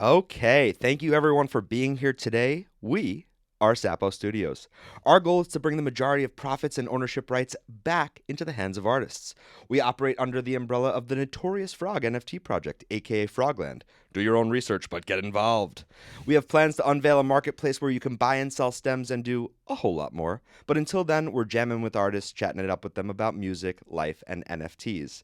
Okay, thank you everyone for being here today. We are Sapo Studios. Our goal is to bring the majority of profits and ownership rights back into the hands of artists. We operate under the umbrella of the Notorious Frog NFT project, aka Frogland. Do your own research, but get involved. We have plans to unveil a marketplace where you can buy and sell stems and do a whole lot more. But until then, we're jamming with artists, chatting it up with them about music, life, and NFTs.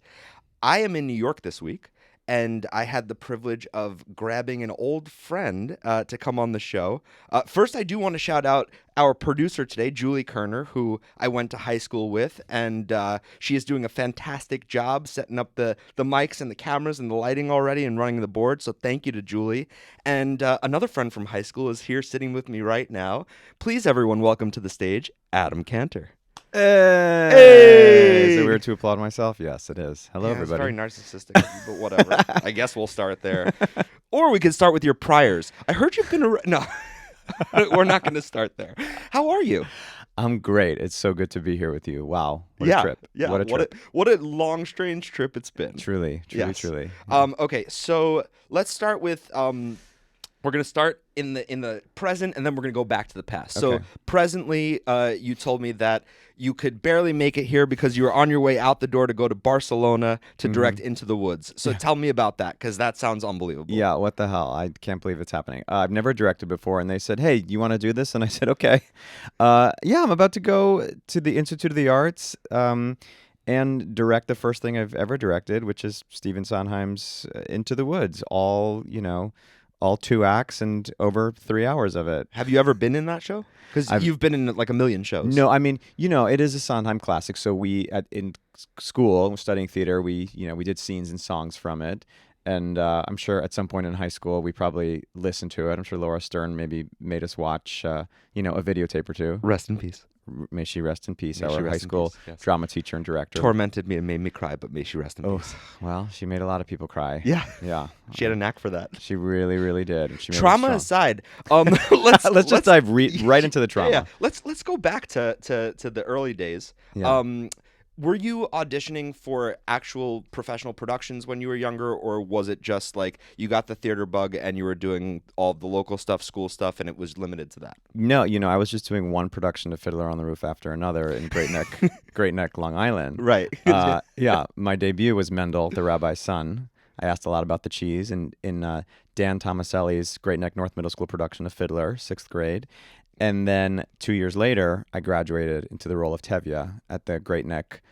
I am in New York this week, and I had the privilege of grabbing an old friend to come on the show. First, I do want to shout out our producer today, Julie Kerner, who I went to high school with, and she is doing a fantastic job setting up the mics and the cameras and the lighting already and running the board. So thank you to Julie. And another friend from high school is here sitting with me right now. Please, everyone, welcome to the stage, Adam Kantor. Hey! Is it Hey! weird to applaud myself? Yes, it is. Hello, Yeah, it's very everybody. narcissistic of you, but whatever. I guess we'll start there. Or we could start with your priors. I heard you've been no, we're not going to start there. How are you? I'm great. It's so good to be here with you. Wow. What a Yeah, trip. yeah. What a trip. What a long, strange trip it's been. Truly, truly, Yes. truly. Yeah. Okay, so let's start with we're gonna start in the present, and then we're gonna go back to the past. So Okay. presently, you told me that you could barely make it here because you were on your way out the door to go to Barcelona to direct Into the Woods. So tell me about that, because that sounds unbelievable. Yeah, what the hell? I can't believe it's happening. I've never directed before, and they said, "Hey, you want to do this?" And I said, "Okay." Yeah, I'm about to go to the Institute of the Arts and direct the first thing I've ever directed, which is Stephen Sondheim's Into the Woods. All 2 acts and over 3 hours of it. Have you ever been in that show? Because I've- you've been in like a million shows. No, I mean, it is a Sondheim classic. So in school, studying theater, we did scenes and songs from it. And I'm sure at some point in high school, we probably listened to it. I'm sure Laura Stern maybe made us watch, a videotape or two. Rest in peace. May she rest in peace. May she Our rest high in school peace, yes. drama teacher and director. Tormented me and made me cry, but may she rest in Oh, peace. well, she made a lot of people cry. Yeah, Yeah. she had a knack for that. She really, really did. And she made us Trauma strong. aside, Let's just dive right into the trauma. Yeah, let's go back to the early days. Yeah. Were you auditioning for actual professional productions when you were younger, or was it just like you got the theater bug and you were doing all the local stuff, school stuff, and it was limited to that? No, I was just doing one production of Fiddler on the Roof after another in Great Neck, Long Island. Right. Yeah, my debut was Mendel, the Rabbi's Son. I asked a lot about the cheese in Dan Tomaselli's Great Neck North Middle School production of Fiddler, 6th grade. And then 2 years later, I graduated into the role of Tevye at the Great Neck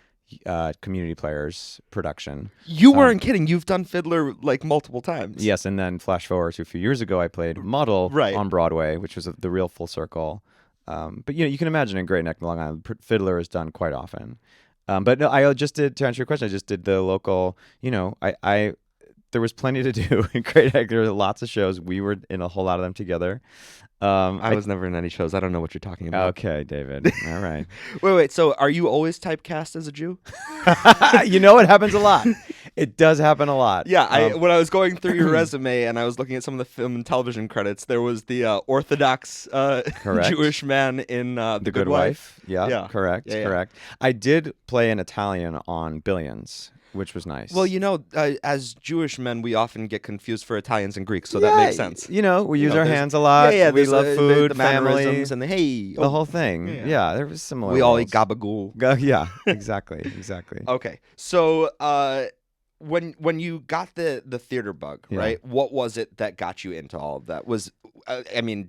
Community Players production. You weren't kidding. You've done Fiddler like multiple times. Yes, and then flash forward to a few years ago, I played Muddle Right. on Broadway, which was the real full circle. But you can imagine in Great Neck, Long Island, Fiddler is done quite often. But no, I just did, to answer your question, I just did the local, I there was plenty to do in Great Neck. There were lots of shows. We were in a whole lot of them together. I was never in any shows. I don't know what you're talking about. Okay, David. All right. Wait. So, are you always typecast as a Jew? It happens a lot. It does happen a lot. Yeah, when I was going through your resume and I was looking at some of the film and television credits, there was the Orthodox Correct. Jewish man in The The Good Wife. Yeah, Yeah. correct, Yeah, yeah. correct. I did play an Italian on Billions, which was nice. Well, as Jewish men, we often get confused for Italians and Greeks, so that makes sense. We use our there's- hands a lot. Yeah, we there's, love food, the family, mannerisms, and the hey, the whole thing. yeah. Yeah, there was similar. we all roles. eat gabagool. Yeah, exactly, exactly. Okay, so when you got the theater bug, Yeah. right? What was it that got you into all of that?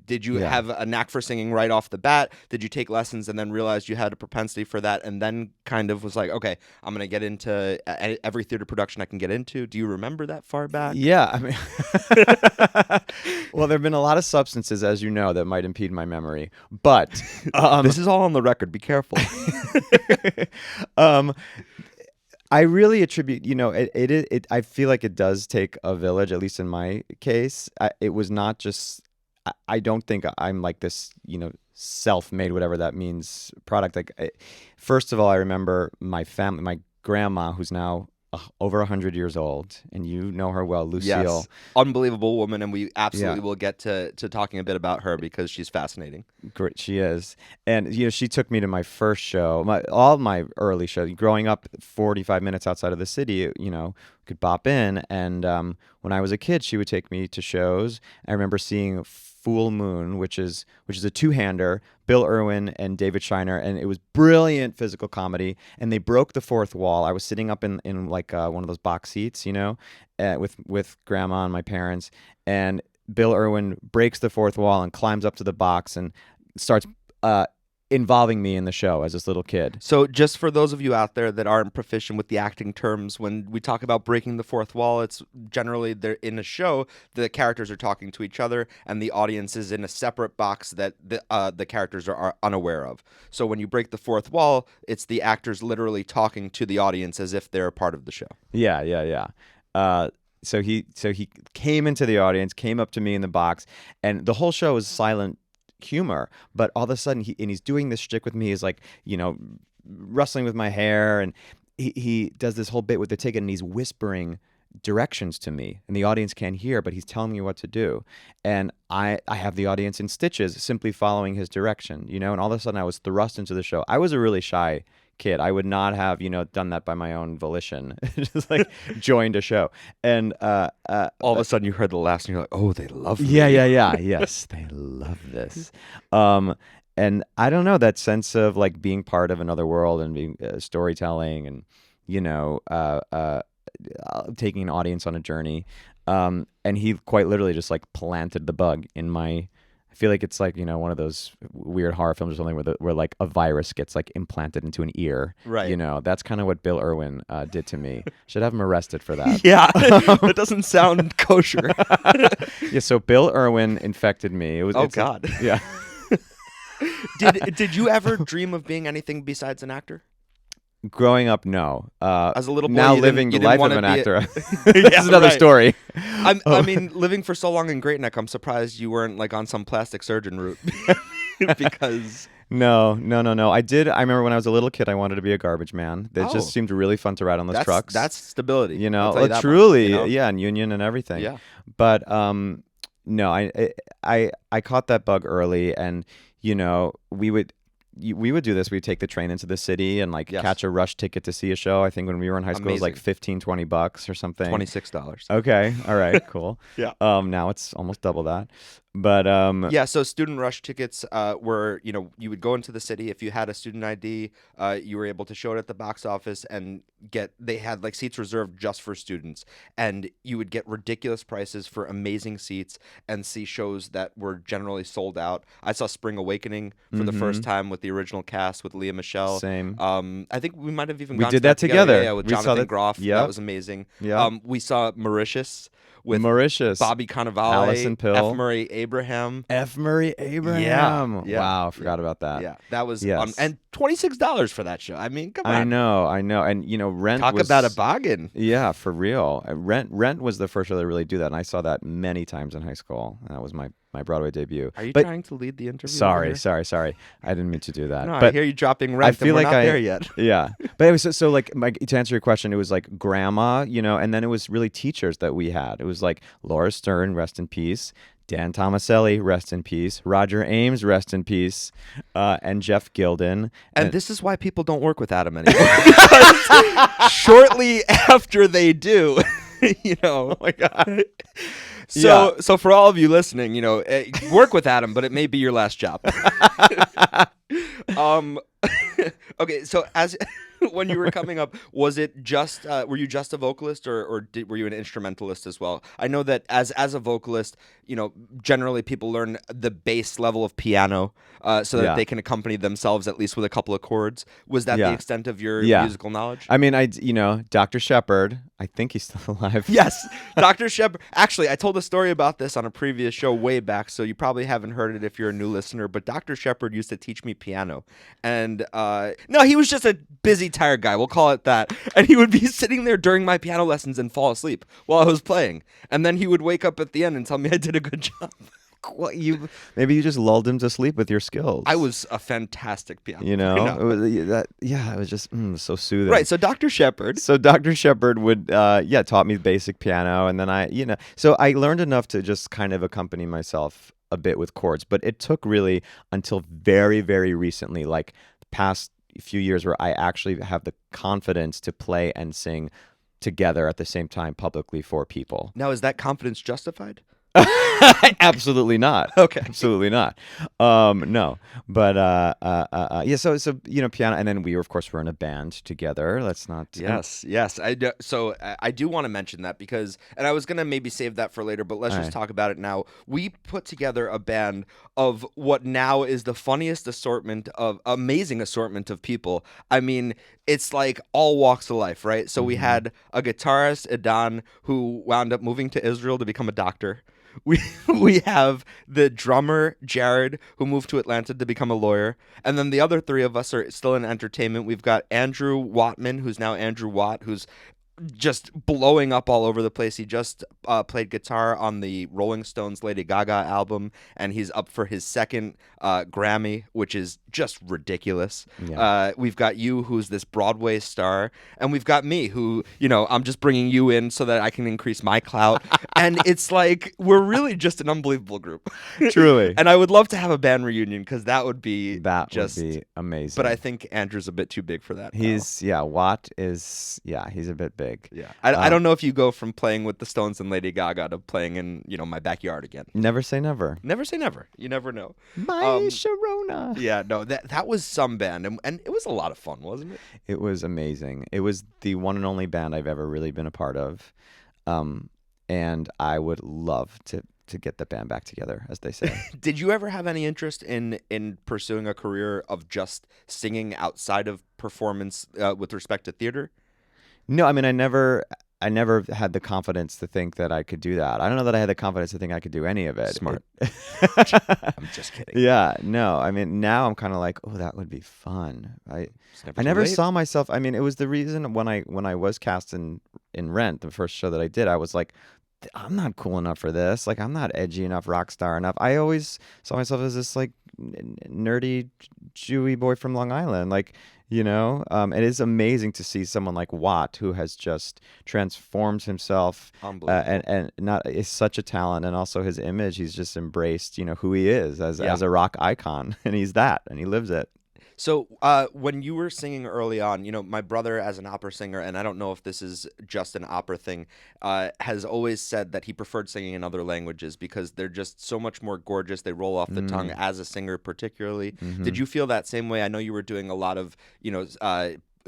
Did you Yeah. have a knack for singing right off the bat? Did you take lessons and then realized you had a propensity for that, and then kind of was like, okay, I'm gonna get into every theater production I can get into? Do you remember that far back? Yeah, I mean, well, there have been a lot of substances, as you know, that might impede my memory, but This is all on the record. Be careful. I really attribute, I feel like it does take a village, at least in my case. It was not just, I don't think I'm like this, self-made, whatever that means, product. First of all, I remember my family, my grandma, who's now over 100 years old, and you know her well, Lucille. Yes, unbelievable woman, and we absolutely Yeah. will get to talking a bit about her because she's fascinating. Great, she is. And she took me to my first show, all my early shows. Growing up 45 minutes outside of the city, could bop in. And when I was a kid, she would take me to shows. I remember seeing Full Moon, which is a two-hander, Bill Irwin and David Shiner, and it was brilliant physical comedy. And they broke the fourth wall. I was sitting up in like one of those box seats, with grandma and my parents, and Bill Irwin breaks the fourth wall and climbs up to the box and starts involving me in the show as this little kid. So just for those of you out there that aren't proficient with the acting terms, when we talk about breaking the fourth wall, it's generally they're in a show, the characters are talking to each other and the audience is in a separate box that the characters are unaware of. So when you break the fourth wall, it's the actors literally talking to the audience as if they're a part of the show. Yeah. So he came into the audience, came up to me in the box, and the whole show was silent humor. But all of a sudden, he's doing this shtick with me. He's like, rustling with my hair, and he does this whole bit with the ticket, and he's whispering directions to me, and the audience can't hear, but he's telling me what to do. And I have the audience in stitches simply following his direction, and all of a sudden I was thrust into the show. I was a really shy kid. I would not have, done that by my own volition. Just like joined a show. And all of a sudden you heard the laughs and you're like, oh, they love me. Yeah. Yes, they love this. And I don't know, that sense of like being part of another world and being storytelling and, taking an audience on a journey. And he quite literally just like planted the bug in my. I feel like it's like, one of those weird horror films or something where like a virus gets like implanted into an ear. Right. That's kind of what Bill Irwin did to me. Should have him arrested for that. Yeah. That doesn't sound kosher. Yeah. So Bill Irwin infected me. God. Yeah. Did you ever dream of being anything besides an actor? Growing up, no. As a little boy, now you living the didn't life wanna of an be actor. This is another right. story. I mean, living for so long in Great Neck, I'm surprised you weren't like on some plastic surgeon route. Because No. I remember when I was a little kid, I wanted to be a garbage man. It Oh. just seemed really fun to ride on those trucks. That's stability. I'll tell you that much, truly, yeah, and union and everything. Yeah. But no, I caught that bug early, and we would do this. We'd take the train into the city and like Yes. catch a rush ticket to see a show. I think when we were in high school, it was like Amazing. $15-20 or something. $26. Okay. All right. Cool. Yeah. Now it's almost double that. But Yeah, so student rush tickets were, you would go into the city. If you had a student ID, you were able to show it at the box office and they had like seats reserved just for students. And you would get ridiculous prices for amazing seats and see shows that were generally sold out. I saw Spring Awakening for the first time with the original cast with Leah Michele. Same. I think we might have even We gone did to that together. Yeah, with We saw Jonathan that- Groff. Yep. That was amazing. Yeah. We saw Mauritius with Mauritius. Bobby Cannavale, Alison Pill. F. Murray Abraham. F. Murray Abraham. Yeah. Wow, I forgot about that. Yeah, that was Yes. and $26 for that show. I mean, come on. I know. And Rent Talk was, about a bargain. Yeah, for real. Rent was the first show to really do that, and I saw that many times in high school. That was my Broadway debut. Are you But trying to lead the interview? sorry. over I didn't mean to do that. here? No, I but hear you dropping Rent. I feel and we're like not there yet. Yeah, but it was so like to answer your question, it was like grandma, and then it was really teachers that we had. It was like Laura Stern, rest in peace. Dan Tomaselli, rest in peace. Roger Ames, rest in peace. And Jeff Gilden. And this is why people don't work with Adam anymore. Because shortly after they do, oh my God. So for all of you listening, work with Adam, but it may be your last job. Okay, so when you were coming up, was it just were you just a vocalist or were you an instrumentalist as well? I know that as a vocalist, generally people learn the base level of piano so that they can accompany themselves at least with a couple of chords. Was that the extent of your musical knowledge? I mean, Dr. Shepard, I think he's still alive. Yes, Dr. Shepard. Actually, I told a story about this on a previous show way back, so you probably haven't heard it if you're a new listener, but Dr. Shepard used to teach me piano. And no, he was just a busy, tired guy. We'll call it that. And he would be sitting there during my piano lessons and fall asleep while I was playing. And then he would wake up at the end and tell me I did a good job. Well, maybe you just lulled him to sleep with your skills. I was a fantastic piano You player. know, No. it was, it was just so soothing. Right. So Dr. Shepard. So Dr. Shepard would, taught me basic piano, and then so I learned enough to just kind of accompany myself a bit with chords. But it took really until very, very recently, like the past few years, where I actually have the confidence to play and sing together at the same time publicly for people. Now, is that confidence justified? Absolutely not. Okay. Absolutely not. No, but yeah. So piano, and then we of course were in a band together. Let's not. Yes. I do, so I do want to mention that because, and I was gonna maybe save that for later, but let's just talk about it now. We put together a band of what now is the funniest amazing assortment of people. I mean, it's like all walks of life, right? So we had a guitarist, Edan, who wound up moving to Israel to become a doctor. We have the drummer, Jared, who moved to Atlanta to become a lawyer. And then the other three of us are still in entertainment. We've got Andrew Wattman, who's now Andrew Watt, who's just blowing up all over the place. He just played guitar on the Rolling Stones Lady Gaga album, and he's up for his second Grammy, which is just ridiculous. Yeah. We've got you, who's this Broadway star, and we've got me, who, I'm just bringing you in so that I can increase my clout. And it's like, we're really just an unbelievable group. Truly. And I would love to have a band reunion, because that would be would be amazing. But I think Andrew's a bit too big for that. Watt is, he's a bit big. Yeah, I don't know if you go from playing with the Stones and Lady Gaga to playing in my backyard again. Never say never. Never say never. You never know. My Sharona. Yeah, no, that was some band, and it was a lot of fun, wasn't it? It was amazing. It was the one and only band I've ever really been a part of, and I would love to get the band back together, as they say. Did you ever have any interest in pursuing a career of just singing outside of performance with respect to theater? No, I mean, I never had the confidence to think that I could do that. I don't know that I had the confidence to think I could do any of it. Smart. I'm just kidding. Yeah, no. I mean, now I'm kind of like, oh, that would be fun. I never saw myself. I mean, it was the reason when I was cast in Rent, the first show that I did, I was like, I'm not cool enough for this. Like, I'm not edgy enough, rock star enough. I always saw myself as this like nerdy Jewy boy from Long Island. Like, it is amazing to see someone like Watt, who has just transformed himself and not is such a talent, and also his image. He's just embraced, who he is as a rock icon, and he's that, and he lives it. So when you were singing early on, my brother, as an opera singer, and I don't know if this is just an opera thing, has always said that he preferred singing in other languages because they're just so much more gorgeous. They roll off the tongue as a singer, particularly. Mm-hmm. Did you feel that same way? I know you were doing a lot of,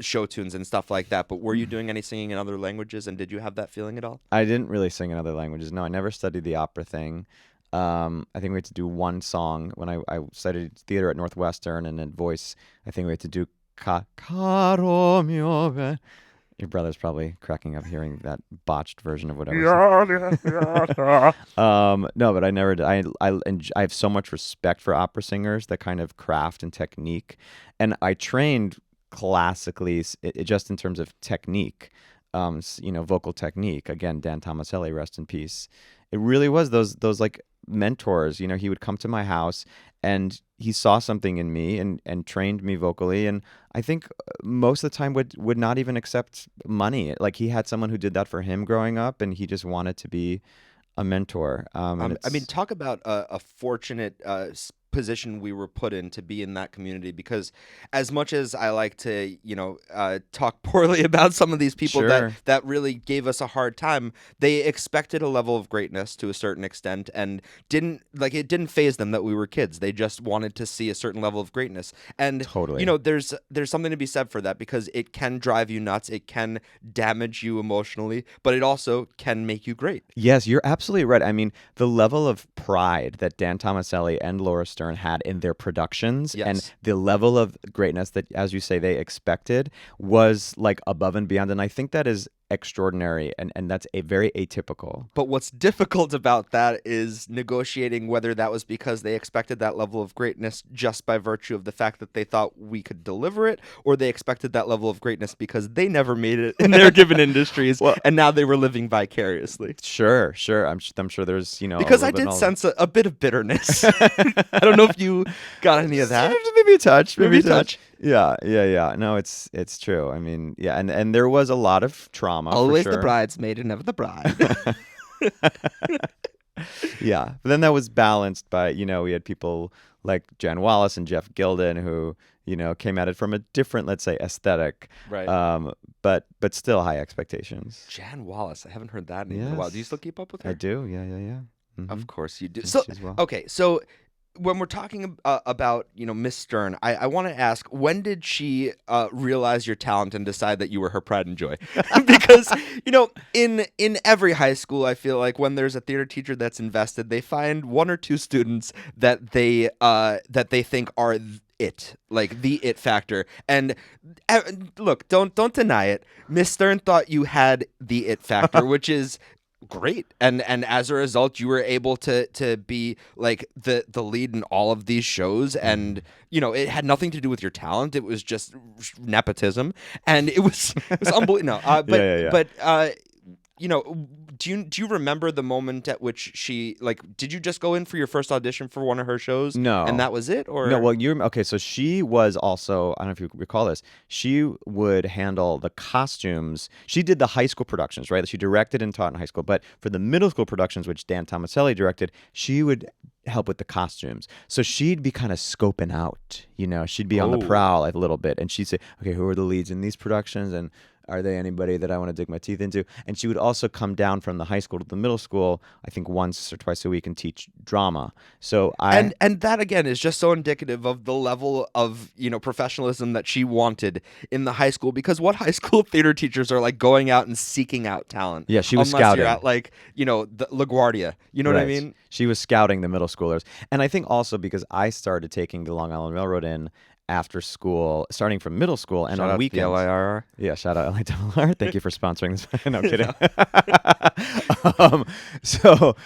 show tunes and stuff like that, but were you doing any singing in other languages, and did you have that feeling at all? I didn't really sing in other languages. No, I never studied the opera thing. I think we had to do one song when I studied theater at Northwestern, and then voice. I think we had to do Caro mio be. Your brother's probably cracking up hearing that botched version of whatever. No, but I never did. I have so much respect for opera singers, that kind of craft and technique, and I trained classically, just in terms of technique. Vocal technique. Again, Dan Tomaselli, rest in peace. It really was those like mentors. He would come to my house and he saw something in me and trained me vocally. And I think most of the time would not even accept money. Like, he had someone who did that for him growing up, and he just wanted to be a mentor. I mean, talk about a fortunate position we were put in to be in that community, because as much as I like to, talk poorly about some of these people that really gave us a hard time, they expected a level of greatness to a certain extent, and it didn't faze them that we were kids. They just wanted to see a certain level of greatness. And totally, there's something to be said for that, because it can drive you nuts, it can damage you emotionally, but it also can make you great. Yes, you're absolutely right. I mean, the level of pride that Dan Tomaselli and Laura Stern had in their productions, and the level of greatness that, as you say, they expected, was like above and beyond. And I think that is extraordinary, and that's a very atypical. But what's difficult about that is negotiating whether that was because they expected that level of greatness just by virtue of the fact that they thought we could deliver it, or they expected that level of greatness because they never made it in their given industries, and now they were living vicariously. Sure. I'm sure there's, because I did sense a bit of bitterness. I don't know if you got any of that. Maybe a touch. Maybe a touch. Yeah. No, it's true. I mean, yeah, and there was a lot of trauma. Always for sure. the bridesmaid and never the bride. Yeah, but then that was balanced by, we had people like Jan Wallace and Jeff Gilden who, came at it from a different, let's say, aesthetic, right? But still high expectations. Jan Wallace, I haven't heard that name in a while. Do you still keep up with her? I do. Yeah. Mm-hmm. Of course you do. And So she's well. okay, so when we're talking about Miss Stern, I want to ask, when did she realize your talent and decide that you were her pride and joy? Because in every high school, I feel like when there's a theater teacher that's invested, they find one or two students that they think are it, like the it factor. And look, don't deny it. Miss Stern thought you had the it factor, which is great, and as a result you were able to be like the lead in all of these shows, and it had nothing to do with your talent. It was just nepotism, and it was unbelievable. But do you remember the moment at which she, like, did you just go in for your first audition for one of her shows? No. And that was it? Or no, well, okay, so she was also, I don't know if you recall this, she would handle the costumes. She did the high school productions, right? She directed and taught in high school, but for the middle school productions, which Dan Tomaselli directed, she would help with the costumes. So she'd be kind of scoping out, she'd be on the prowl a little bit, and she'd say, okay, who are the leads in these productions, and are they anybody that I want to dig my teeth into? And she would also come down from the high school to the middle school, I think once or twice a week, and teach drama. So and that again is just so indicative of the level of professionalism that she wanted in the high school. Because what high school theater teachers are like going out and seeking out talent? Yeah, she was unless scouting. You're at the LaGuardia. You know what I mean? She was scouting the middle schoolers, and I think also because I started taking the Long Island Railroad in after school, starting from middle school, and shout on out weekends. To the LIRR. Yeah, shout out LIRR. Thank you for sponsoring this. No, I'm kidding. So,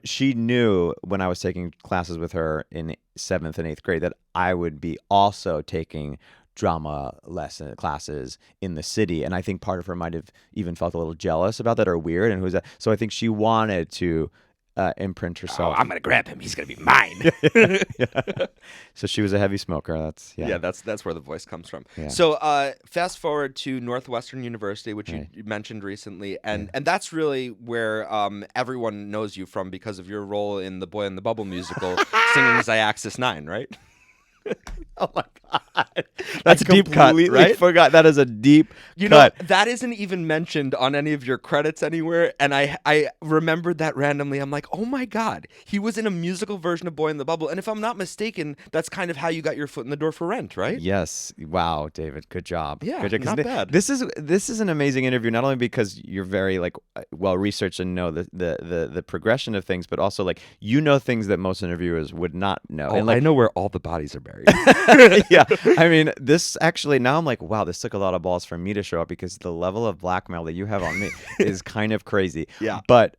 she knew when I was taking classes with her in 7th and 8th grade that I would be also taking drama classes in the city, and I think part of her might have even felt a little jealous about that, or weird, and who's that? So I think she wanted to imprint herself. I'm gonna grab him. He's gonna be mine. Yeah. So she was a heavy smoker. That's where the voice comes from. Yeah. So fast forward to Northwestern University, which you mentioned recently, and that's really where everyone knows you from because of your role in the Boy in the Bubble musical, singing Ziaxis 9, right? Oh my God. That's a deep cut, right? Forgot that is a deep cut. That isn't even mentioned on any of your credits anywhere, and I remembered that randomly. I'm like, oh my God, he was in a musical version of Boy in the Bubble, and if I'm not mistaken, that's kind of how you got your foot in the door for Rent, right? Yes. Wow, David, good job. Yeah, good job. not bad. This is an amazing interview, not only because you're very well researched and know the progression of things, but also things that most interviewers would not know. Oh, and I know where all the bodies are buried. Yeah, I mean, this actually, now I'm like, wow, this took a lot of balls for me to show up, because the level of blackmail that you have on me is kind of crazy. Yeah. But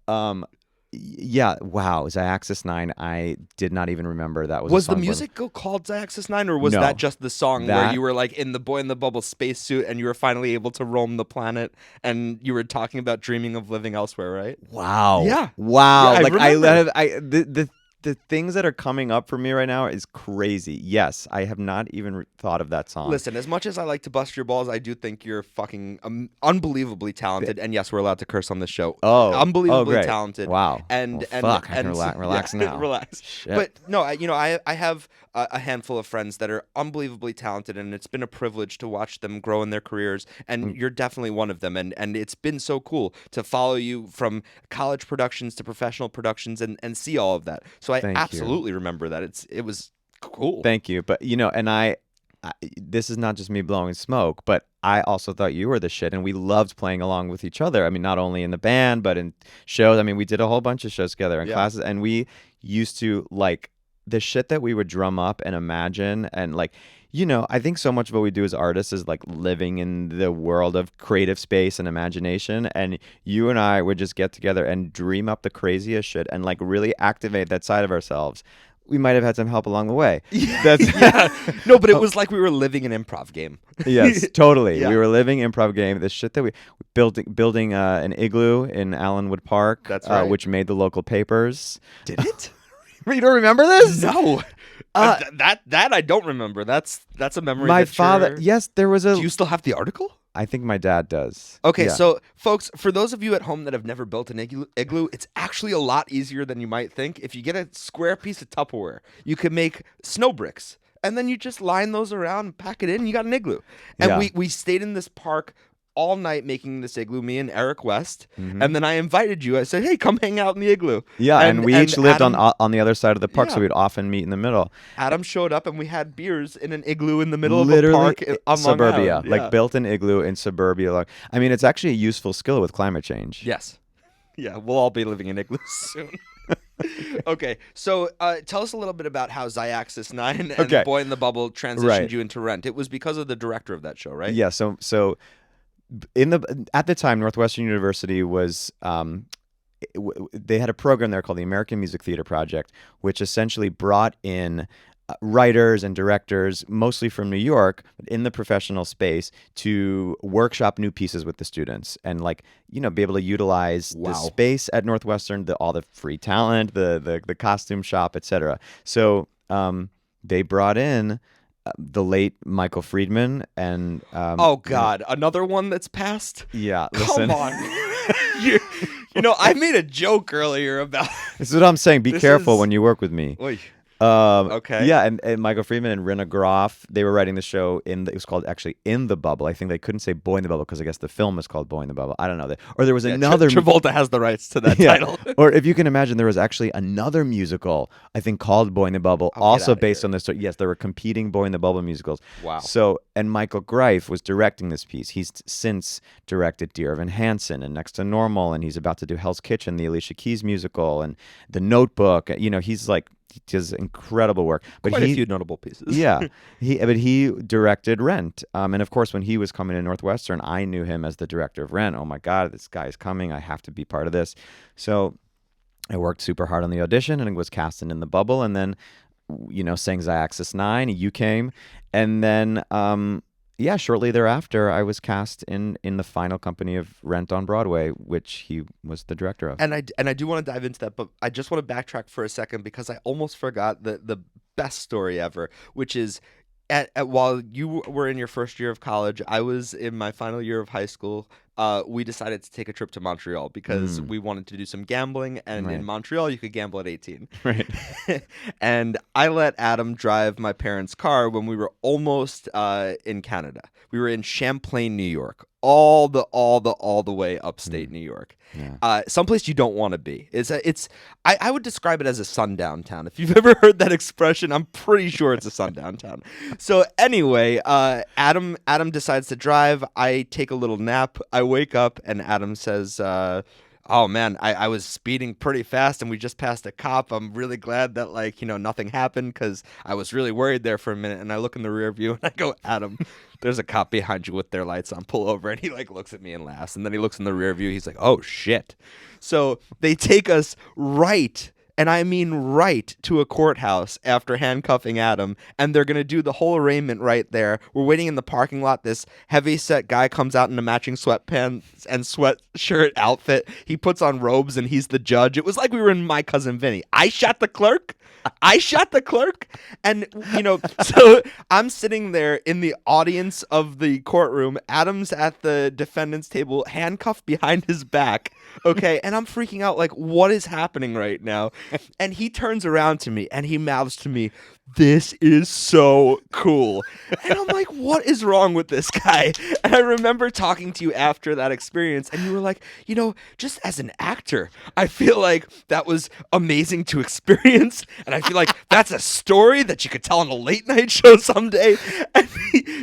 yeah, wow, Ziaxis 9, I did not even remember that was a song. The musical called Ziaxis 9, or was No. that just the song where you were like in the Boy in the Bubble spacesuit and you were finally able to roam the planet and you were talking about dreaming of living elsewhere, right? Wow. Yeah. Wow. Yeah, I remember. The things that are coming up for me right now is crazy. Yes, I have not even thought of that song. Listen, as much as I like to bust your balls, I do think you're fucking unbelievably talented. And yes, we're allowed to curse on this show. Unbelievably great. talented. Wow. And fuck, I can relax now. Relax. Shit. But no, I have a handful of friends that are unbelievably talented, and it's been a privilege to watch them grow in their careers. And you're definitely one of them. And it's been so cool to follow you from college productions to professional productions and see all of that. So I absolutely remember that. It was cool. Thank you. But and I this is not just me blowing smoke, but I also thought you were the shit, and we loved playing along with each other. I mean, not only in the band, but in shows. I mean, we did a whole bunch of shows together in classes, and we used to the shit that we would drum up and imagine, and I think so much of what we do as artists is like living in the world of creative space and imagination. And you and I would just get together and dream up the craziest shit and like really activate that side of ourselves. We might have had some help along the way. Yeah. No, but it was like we were living an improv game. Yes, totally. Yeah. We were living improv game. The shit that we building an igloo in Allenwood Park, That's right. which made the local papers. Did it? You don't remember this? No. That I don't remember. That's a memory. My that father. Yes, there was a. Do you still have the article? I think my dad does. Okay, Yeah. so folks, for those of you at home that have never built an igloo, it's actually a lot easier than you might think. If you get a square piece of Tupperware, you can make snow bricks, and then you just line those around and pack it in, and you got an igloo. And Yeah. we stayed in this park all night making this igloo, me and Eric West, Mhm. and then I invited you. I said, hey, come hang out in the igloo. Yeah, and we each lived Adam, on the other side of the park, Yeah. so we'd often meet in the middle. Adam showed up, and we had beers in an igloo in the middle Literally, of a park on Long suburbia, Island. like Yeah. built an igloo in suburbia. Like, I mean, it's actually a useful skill with climate change. Yes. Yeah, we'll all be living in igloos soon. Okay, so tell us a little bit about how Xyaxis 9 and Okay. Boy in the Bubble transitioned Right. you into Rent. It was because of the director of that show, right? Yeah. So at the time, Northwestern University was they had a program there called the American Music Theater Project, which essentially brought in writers and directors, mostly from New York, in the professional space, to workshop new pieces with the students and be able to utilize the Wow. space at Northwestern, all the free talent, the costume shop, etc. So they brought in the late Michael Friedman and Oh, God. Another one that's passed? yeah, listen. Come on. I made a joke earlier about... This is what I'm saying. Be This careful is- when you work with me. Oy. Okay. Okay. Yeah, and Michael Friedman and Rina Groff, they were writing the show it was called actually In the Bubble. I think they couldn't say Boy in the Bubble because I guess the film is called Boy in the Bubble. I don't know. Or there was Yeah, another. Travolta has the rights to that Yeah. title. Or if you can imagine, there was actually another musical, I think, called Boy in the Bubble, Oh, get also outta based here. on this story. Yes, there were competing Boy in the Bubble musicals. Wow. So, and Michael Greif was directing this piece. He's since directed Dear Evan Hansen and Next to Normal, and he's about to do Hell's Kitchen, the Alicia Keys musical, and The Notebook. He does incredible work. But Quite a few notable pieces. yeah, he directed Rent, and of course, when he was coming to Northwestern, I knew him as the director of Rent. Oh my God, this guy is coming! I have to be part of this. So I worked super hard on the audition and was cast in The Bubble, and then sang Xyaxis 9. You came, and then shortly thereafter, I was cast in the final company of Rent on Broadway, which he was the director of. And I do want to dive into that, but I just want to backtrack for a second because I almost forgot the best story ever, which is while you were in your first year of college, I was in my final year of high school. We decided to take a trip to Montreal because we wanted to do some gambling, and Right. in Montreal you could gamble at 18. Right. And I let Adam drive my parents' car when we were almost in Canada. We were in Champlain, New York, all the way upstate New York. Yeah. Someplace you don't want to be. I would describe it as a sundown town. If you've ever heard that expression, I'm pretty sure it's a sundown town. So anyway, Adam decides to drive. I take a little nap. I wake up and Adam says, oh man, I was speeding pretty fast and we just passed a cop. I'm really glad that nothing happened because I was really worried there for a minute. And I look in the rear view and I go, Adam, there's a cop behind you with their lights on. Pull over. And he looks at me and laughs. And then he looks in the rear view. He's like, oh shit. So they take us right. And I mean right to a courthouse after handcuffing Adam, and they're going to do the whole arraignment right there. We're waiting in the parking lot. This heavy-set guy comes out in a matching sweatpants and sweatshirt outfit. He puts on robes, and he's the judge. It was like we were in My Cousin Vinny. I shot the clerk. And, so I'm sitting there in the audience of the courtroom. Adam's at the defendant's table, handcuffed behind his back. Okay, and I'm freaking out like, what is happening right now? And he turns around to me and he mouths to me, this is so cool. And I'm like, what is wrong with this guy? And I remember talking to you after that experience and you were like, just as an actor, I feel like that was amazing to experience. And I feel like that's a story that you could tell on a late night show someday. And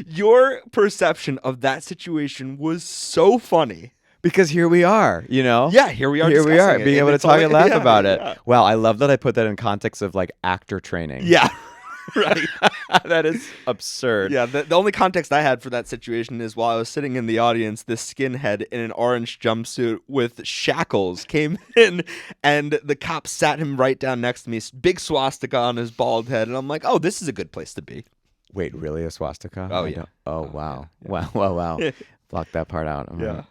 your perception of that situation was so funny. Because here we are, Yeah, here we are. Here we discussing are, it, being able to it's talk and laugh yeah, about it. yeah. Wow, I love that I put that in context of actor training. Yeah. Right. That is absurd. Yeah, the only context I had for that situation is while I was sitting in the audience, this skinhead in an orange jumpsuit with shackles came in, and the cop sat him right down next to me, big swastika on his bald head, and I'm like, oh, this is a good place to be. Wait, really a swastika? Oh, I yeah. don't- Oh, wow. yeah. Wow. Block that part out. Yeah.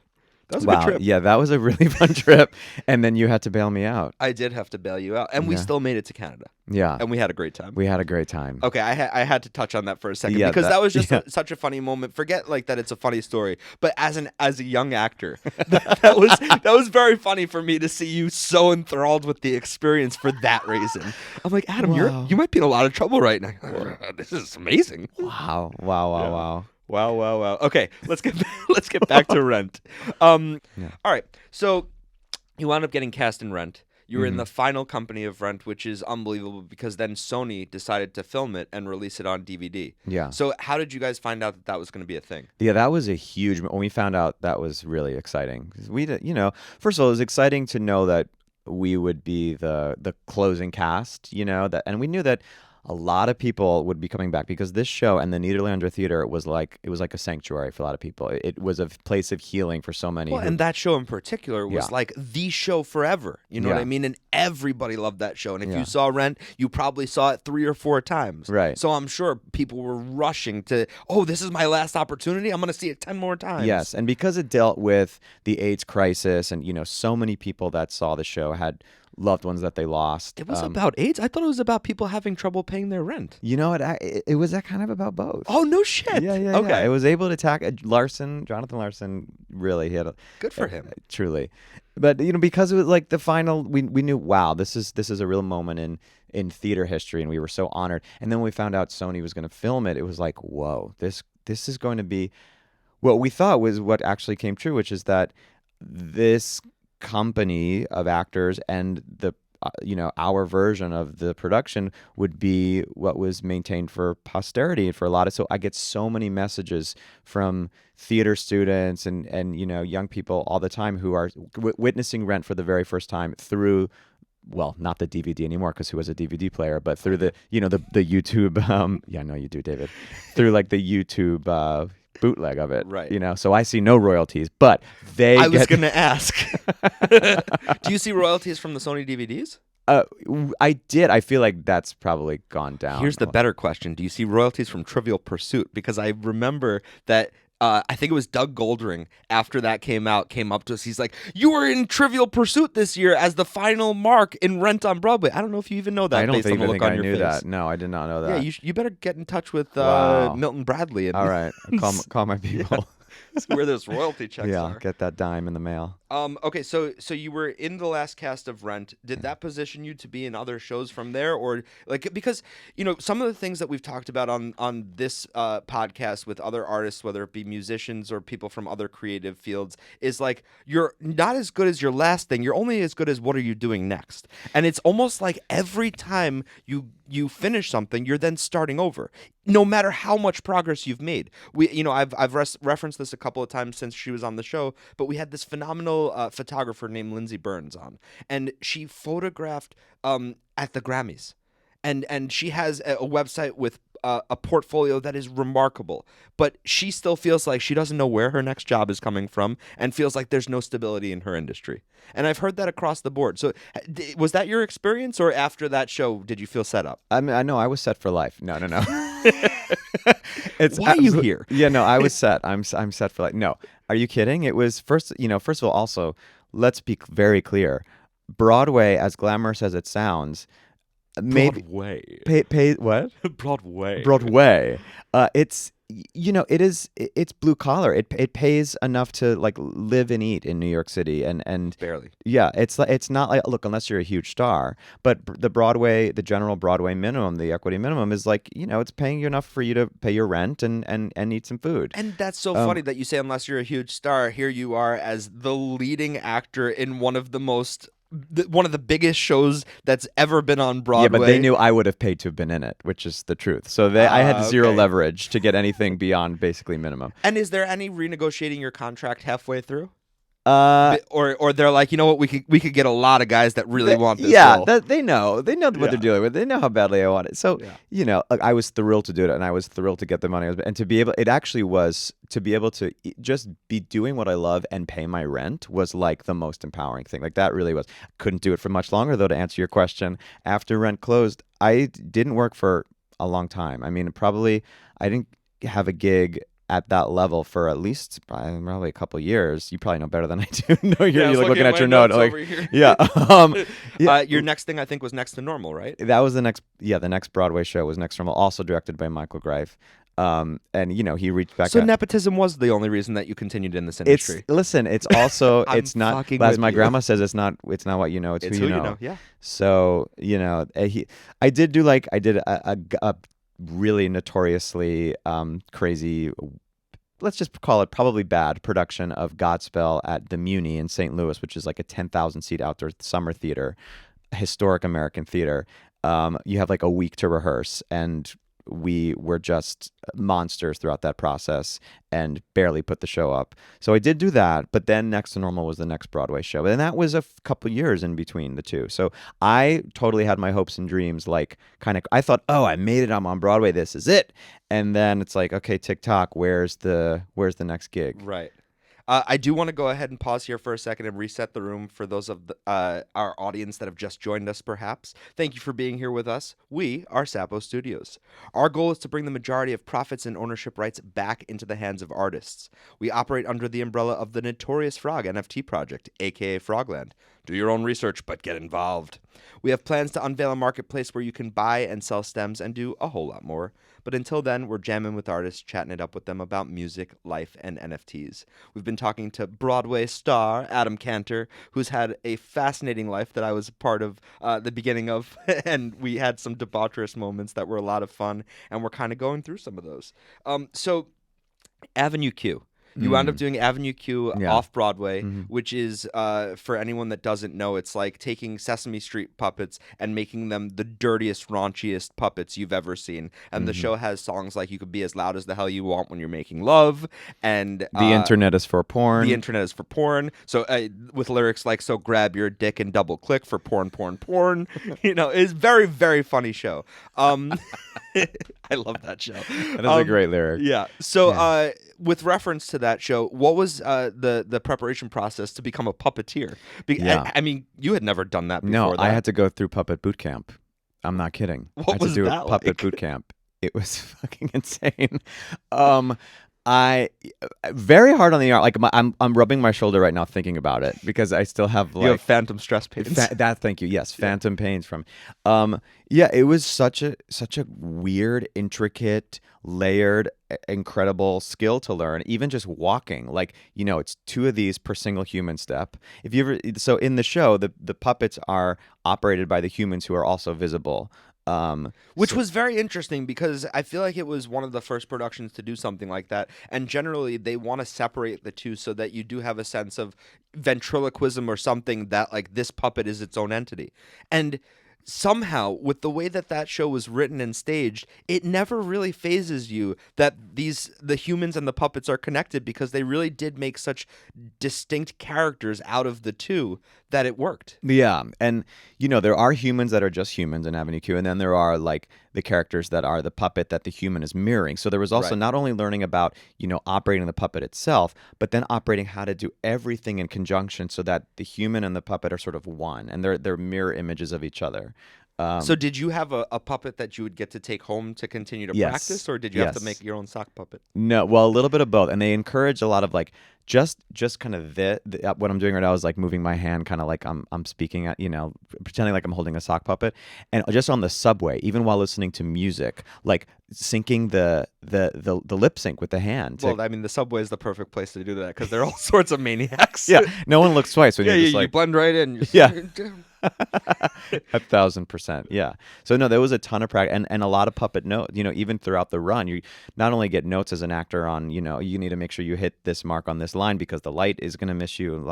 That was a Wow. good trip. Yeah, that was a really fun trip. And then you had to bail me out. I did have to bail you out, and we Yeah. still made it to Canada, Yeah. and we had a great time. We had a great time. Okay, I had to touch on that for a second Yeah, because that was just yeah. such a funny moment. Forget like that it's a funny story, but as a young actor, that was very funny for me to see you so enthralled with the experience for that reason. I'm like, Adam, Wow. you might be in a lot of trouble right now. This is amazing. Wow. Wow. Okay, let's get back to Rent. All right, so you wound up getting cast in Rent. You were in the final company of Rent, which is unbelievable because then Sony decided to film it and release it on DVD. Yeah. So how did you guys find out that was going to be a thing? Yeah, that was a huge. When we found out, that was really exciting. 'Cause we did, first of all, it was exciting to know that we would be the closing cast. And we knew that a lot of people would be coming back because this show and the Nederlander Theater was like a sanctuary for a lot of people. It was a place of healing for so many. Well, and that show in particular was Yeah. like the show forever. You know what Yeah. I mean? And everybody loved that show. And if Yeah. you saw Rent, you probably saw it 3 or 4 times. Right. So I'm sure people were rushing to, oh, this is my last opportunity. I'm going to see it 10 more times. Yes, and because it dealt with the AIDS crisis, and so many people that saw the show had loved ones that they lost. It was about AIDS? I thought it was about people having trouble paying their rent. It was that kind of about both. Oh, no shit. Yeah. Okay. It was able to attack Jonathan Larson. Really, he had Good for him. truly. But because it was like the final, we knew, wow, this is a real moment in theater history, and we were so honored. And then when we found out Sony was going to film it, it was like, whoa, this is going to be what we thought was what actually came true, which is that this company of actors and the our version of the production would be what was maintained for posterity for a lot of. So I get so many messages from theater students and young people all the time who are witnessing Rent for the very first time through, well, not the DVD anymore because who has a DVD player, but through the the YouTube. Yeah, I know you do, David. Through like the YouTube bootleg of it, Right. So I see no royalties, but I was going to ask. Do you see royalties from the Sony DVDs? I did. I feel like that's probably gone down. Here's the better question. Do you see royalties from Trivial Pursuit? Because I remember that I think it was Doug Goldring, after that came up to us. He's like, you were in Trivial Pursuit this year as the final mark in Rent on Broadway. I don't know if you even know that. I don't based on even the look think on I your knew face. that. No, I did not know that. Yeah, you better get in touch with Wow. Milton Bradley. And All right. Call my people. where those royalty checks Yeah, are. get that dime in the mail. Okay, so you were in the last cast of Rent. Did that position you to be in other shows from there, or like, because some of the things that we've talked about on this podcast with other artists, whether it be musicians or people from other creative fields, is like you're not as good as your last thing. You're only as good as what are you doing next. And it's almost like every time you finish something, you're then starting over, no matter how much progress you've made. I've referenced this a couple of times since she was on the show, but we had this phenomenal photographer named Lindsay Burns on, and she photographed at the Grammys, and she has a website with a portfolio that is remarkable, but she still feels like she doesn't know where her next job is coming from and feels like there's no stability in her industry. And I've heard that across the board. So was that your experience, or after that show did you feel set up? I mean, I know I was set for life. No. Why are you here? Yeah, no, I was set. I'm set for life. No, are you kidding? It was first of all, also, let's be very clear. Broadway, as glamorous as it sounds, maybe Broadway. pay what? Broadway. Broadway. It's blue collar. It pays enough to like live and eat in New York City, and Barely. yeah, it's not like, look, unless you're a huge star, but the general Broadway minimum, the equity minimum is like, it's paying you enough for you to pay your rent and eat some food. And that's so funny that you say unless you're a huge star. Here you are as the leading actor in one of the biggest shows that's ever been on Broadway. Yeah, but they knew I would have paid to have been in it, which is the truth. So I had zero okay. leverage to get anything beyond basically minimum. And is there any renegotiating your contract halfway through? Or they're like, you know what, we could get a lot of guys that really want this yeah, role. they know what Yeah. they're dealing with. They know how badly I want it. So Yeah. look, I was thrilled to do it, and I was thrilled to get the money, and to be able. It actually was to be able to just be doing what I love and pay my rent was like the most empowering thing. Like that really was. Couldn't do it for much longer though. To answer your question, after rent closed, I didn't work for a long time. I mean, probably I didn't have a gig at that level for at least probably a couple years. You probably know better than I do. No, you're like looking at your note, like, yeah. Your next thing I think was Next to Normal, right? That was the next Broadway show was Next Normal, also directed by Michael Greif. And he reached back. So out. nepotism was the only reason that you continued in this industry. It's also it's not, fucking as with my you. grandma says, it's not what you know, it's who you know. Yeah. So I did a really notoriously crazy, let's just call it probably bad production of Godspell at the Muni in St. Louis, which is like a 10,000 seat outdoor summer theater, historic American theater. You have like a week to rehearse, and we were just monsters throughout that process and barely put the show up. So I did do that, but then Next to Normal was the next Broadway show. And that was a couple years in between the two. So I totally had my hopes and dreams, like I thought, oh, I made it, I'm on Broadway, this is it. And then it's like, okay, TikTok, where's the next gig? Right. I do want to go ahead and pause here for a second and reset the room for those of our audience that have just joined us, perhaps. Thank you for being here with us. We are Sapo Studios. Our goal is to bring the majority of profits and ownership rights back into the hands of artists. We operate under the umbrella of the Notorious Frog NFT project, aka Frogland. Do your own research, but get involved. We have plans to unveil a marketplace where you can buy and sell stems and do a whole lot more. But until then, we're jamming with artists, chatting it up with them about music, life, and NFTs. We've been talking to Broadway star Adam Kantor, who's had a fascinating life that I was part of the beginning of, and we had some debaucherous moments that were a lot of fun, and we're kind of going through some of those. So, Avenue Q. You wound up doing Avenue Q off Broadway, which is, for anyone that doesn't know, it's like taking Sesame Street puppets and making them the dirtiest, raunchiest puppets you've ever seen. And the show has songs like "You Could Be as Loud as the Hell You Want When You're Making Love," and The Internet is for Porn. The Internet is for Porn. So with lyrics like "So grab your dick and double click for porn, porn, porn." It's very, very funny show. I love that show. That is a great lyric. Yeah. So with reference to that show, what was the preparation process to become a puppeteer? I mean, you had never done that before. No, that. I had to go through puppet boot camp. I'm not kidding. I What had was to do that a puppet like? boot camp. It was fucking insane. I very hard on the arm. Like I'm rubbing my shoulder right now thinking about it because I still have like You have phantom stress pains. Thank you. Yes, phantom pains from. It was such a weird, intricate, layered, incredible skill to learn. Even just walking, like it's 2 of these per single human step. If you ever so in the show, the puppets are operated by the humans who are also visible. Which was very interesting because I feel like it was one of the first productions to do something like that. And generally, they want to separate the two so that you do have a sense of ventriloquism or something that, like, this puppet is its own entity. And somehow, with the way that show was written and staged, it never really phases you that the humans and the puppets are connected because they really did make such distinct characters out of the two that it worked. Yeah, and there are humans that are just humans in Avenue Q, and then there are like the characters that are the puppet that the human is mirroring. So there was also not only learning about operating the puppet itself, but then operating how to do everything in conjunction so that the human and the puppet are sort of one, and they're mirror images of each other. So did you have a puppet that you would get to take home to continue to practice, or did you have to make your own sock puppet? No, well, a little bit of both, and they encourage a lot of like just kind of what I'm doing right now is like moving my hand, kind of like I'm speaking at pretending like I'm holding a sock puppet, and just on the subway, even while listening to music, like syncing the lip sync with the hand. Well, I mean, the subway is the perfect place to do that because they're all sorts of maniacs. Yeah, no one looks twice when you're just like you blend right in. Yeah. 1,000%. Yeah. So no, there was a ton of practice and a lot of puppet notes. Even throughout the run, you not only get notes as an actor on, you need to make sure you hit this mark on this line because the light is going to miss you and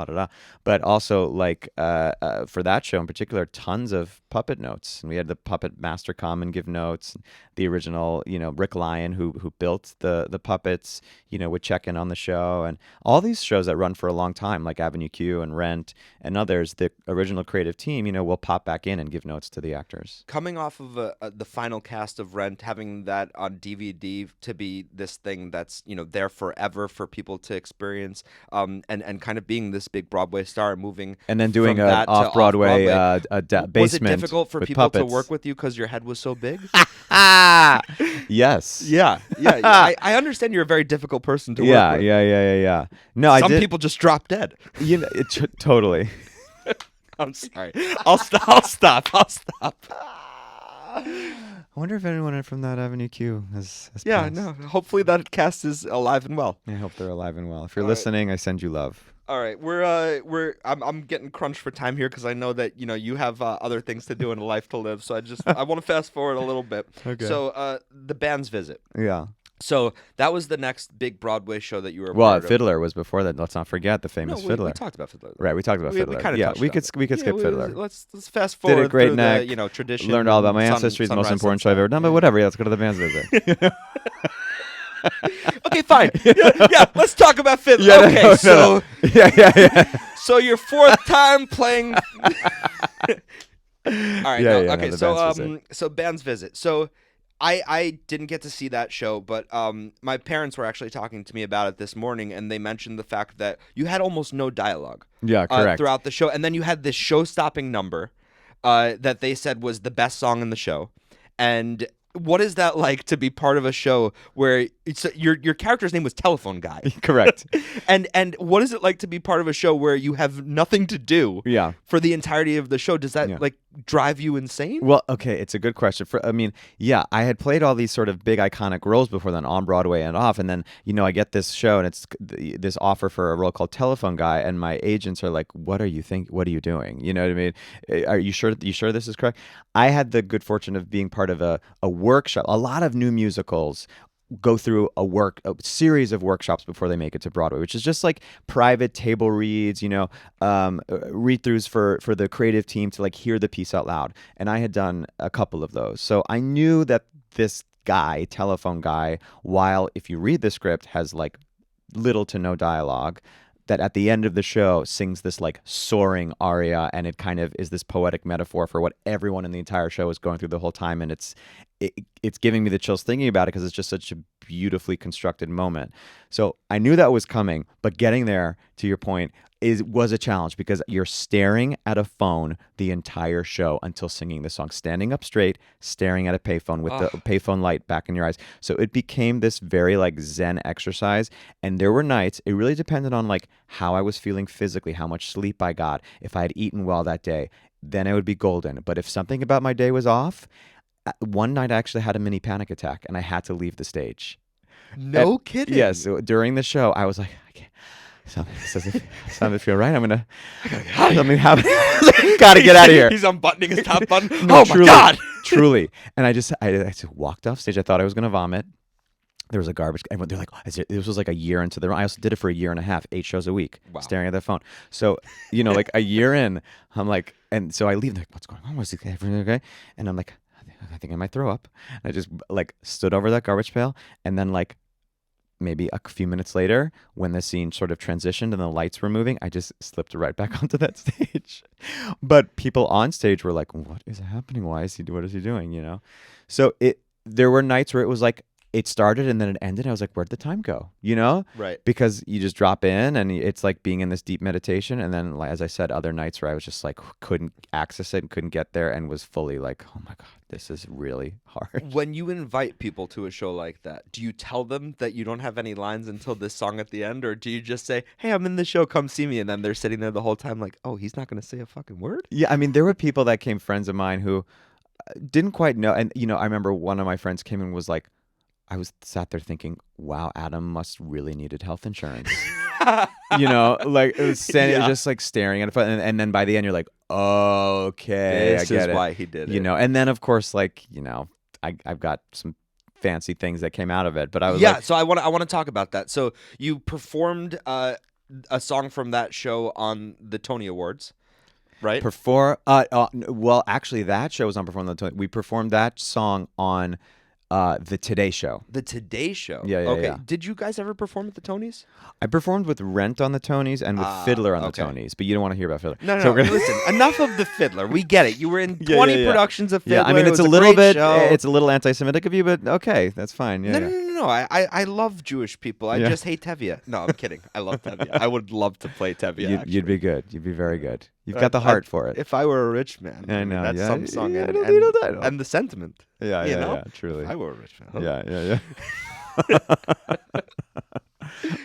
but also like for that show in particular, tons of puppet notes, and we had the puppet master come and give notes. The original, Rick Lyon, who built the puppets, would check in on the show, and all these shows that run for a long time, like Avenue Q and Rent and others. The original creative team, will pop back in and give notes to the actors. Coming off of the final cast of Rent, having that on DVD to be this thing that's there forever for people to experience, and kind of being this big Broadway star, moving and then doing from that to off-Broadway basement. Was it difficult for people puppets. to work with you because your head was so big? Yes. Yeah. I understand you're a very difficult person to work with. Yeah. No, Some people just drop dead. Totally. I'm sorry. I'll stop. I wonder if anyone from that Avenue Q has Yeah, passed. no. Hopefully that cast is alive and well. I hope they're alive and well. If you're All listening, I send you love. All right, I'm getting crunched for time here because I know that you have other things to do in a life to live. So I want to fast forward a little bit. Okay. So the band's visit. Yeah. So that was the next big Broadway show that you were. Well, part of. Fiddler was before that. Let's not forget the famous No, Fiddler. we talked about Fiddler. Right, we talked about Fiddler. We kind of yeah, touched we on could it. we could skip Fiddler. Let's fast forward. Did a great through neck. The, tradition. Learned all about my sun- ancestry. The most sunrise, important show I've sunset. ever done. But whatever. Yeah, let's go to the band's visit. Okay, fine. Yeah, let's talk about Fiddler. Yeah, okay, no. so yeah. so your fourth time playing. All right. Okay. The So band's visit. so band's visit. So I didn't get to see that show, but my parents were actually talking to me about it this morning, and they mentioned the fact that you had almost no dialogue. Yeah, correct. Throughout the show, and then you had this show-stopping number that they said was the best song in the show, and. What is that like to be part of a show where your character's name was Telephone Guy? Correct. And what is it like to be part of a show where you have nothing to do Yeah. for the entirety of the show? Does that like drive you insane? Well, okay, it's a good question. I had played all these sort of big iconic roles before then on Broadway and off, and then I get this show and it's this offer for a role called Telephone Guy, and my agents are like, "What are you What are you doing?" You know what I mean? Are you sure? You sure this is correct? I had the good fortune of being part of a workshop. A lot of new musicals go through a series of workshops before they make it to Broadway, which is just like private table reads, read-throughs for the creative team to like hear the piece out loud. And I had done a couple of those. So I knew that this guy, Telephone Guy, while if you read the script has like little to no dialogue, that at the end of the show sings this like soaring aria, and it kind of is this poetic metaphor for what everyone in the entire show is going through the whole time, and it's giving me the chills thinking about it because it's just such a beautifully constructed moment. So I knew that was coming, but getting there, to your point, was a challenge because you're staring at a phone the entire show until singing the song, standing up straight, staring at a payphone with the payphone light back in your eyes. So it became this very like Zen exercise. And there were nights, it really depended on like how I was feeling physically, how much sleep I got, if I had eaten well that day, then I would be golden. But if something about my day was off, one night I actually had a mini panic attack and I had to leave the stage. No kidding. Yes. So during the show, I was like, I can't. Something feel right. Something happen. Gotta get out of here. He's unbuttoning his top button. No, oh truly, my God. Truly. And I just walked off stage. I thought I was gonna vomit. There was a garbage. Everyone, they're like, this was like a year into the run. I also did it for a year and a half, 8 shows a week, staring at that phone. So, like a year in, I'm like, and so I leave. They're like, what's going on? Was everything okay? And I'm like, I think I might throw up. And I just like stood over that garbage pail, and then like maybe a few minutes later, when the scene sort of transitioned and the lights were moving, I just slipped right back onto that stage. But people on stage were like, what is happening? What is he doing? So there were nights where it was like, it started and then it ended. I was like, where'd the time go? Right. Because you just drop in and it's like being in this deep meditation. And then, as I said, other nights where I was just like, couldn't access it and couldn't get there and was fully like, oh my God, this is really hard. When you invite people to a show like that, do you tell them that you don't have any lines until this song at the end? Or do you just say, hey, I'm in the show, come see me? And then they're sitting there the whole time like, oh, he's not going to say a fucking word? Yeah, I mean, there were people that came, friends of mine, who didn't quite know. And, I remember one of my friends came and was like, I was sat there thinking, wow, Adam must really needed health insurance. Like it was just like staring at it. And then by the end, you're like, oh, okay, this I get is it. why he did it. And then, of course, like, I've got some fancy things that came out of it. But I was so I want to talk about that. So you performed a song from that show on the Tony Awards. right? Well, actually, that show was on Performed on the Tony. We performed that song on the Today Show. The Today Show. Yeah, yeah, Okay. yeah. Did you guys ever perform at the Tonys? I performed with Rent on the Tonys and with Fiddler on the Tonys, but you don't want to hear about Fiddler. No, So we're gonna- listen, enough of the Fiddler. We get it. You were in 20 yeah. productions of Fiddler. Yeah, I mean, it's It a was little great bit, show. it's a little anti-Semitic of you, but okay, that's fine. Yeah, No, yeah. no, no, no. I love Jewish people. I Yeah. just hate Tevye. No, I'm kidding. I love Tevye. I would love to play Tevye. You'd be good. You'd be very good. You've got the heart for it. If I were a rich man, I know, that's yeah. some song, Yeah, and, you know. and the sentiment. Yeah, you yeah, know? yeah, truly. If I were a rich man. Yeah.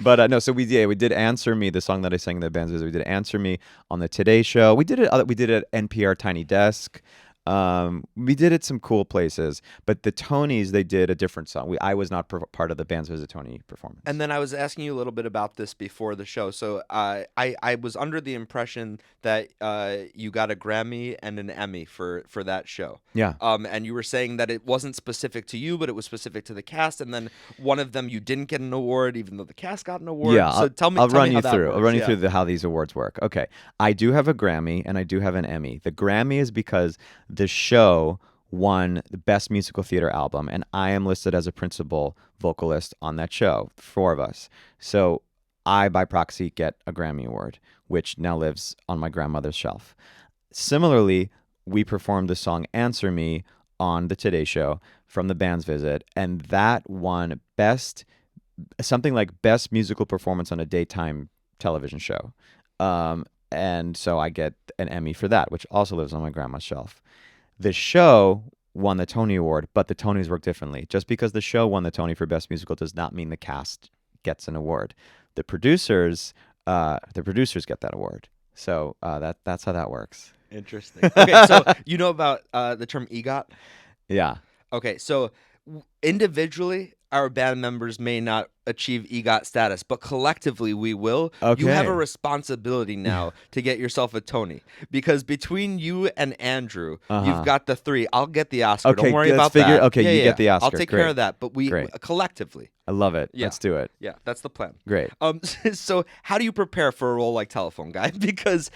But no, so we did Answer Me, the song that I sang in the bands. We did Answer Me on the Today Show. We did it. We did it at NPR Tiny Desk. We did it some cool places, but the Tonys, they did a different song. I was not part of the Bands Visit Tony performance. And then I was asking you a little bit about this before the show. So I was under the impression that you got a Grammy and an Emmy for that show. Yeah. And you were saying that it wasn't specific to you, but it was specific to the cast. And then one of them you didn't get an award, even though the cast got an award. Yeah. So tell me. I'll tell run me you how that through. works. I'll run you Yeah. through how these awards work. Okay. I do have a Grammy and I do have an Emmy. The Grammy is because the show won the Best Musical Theater Album, and I am listed as a principal vocalist on that show, 4 of us. So I, by proxy, get a Grammy Award, which now lives on my grandmother's shelf. Similarly, we performed the song Answer Me on the Today Show from the Band's Visit, and that won something like Best Musical Performance on a Daytime Television Show. And so I get an Emmy for that, which also lives on my grandma's shelf. The show won the Tony Award, but the Tonys work differently. Just because the show won the Tony for Best Musical does not mean the cast gets an award. The producers get that award. So that's how that works. Interesting. Okay, so you know about the term EGOT? Yeah. Okay, so individually, our band members may not achieve EGOT status, but collectively we will. Okay. You have a responsibility now to get yourself a Tony, because between you and Andrew, you've got the 3. I'll get the Oscar. Okay, Don't worry let's about figure- that. okay, you get the Oscar. I'll take Great. care of that. But we Great. collectively. I love it. Yeah. Let's do it. Yeah, that's the plan. Great. So how do you prepare for a role like Telephone Guy? Because,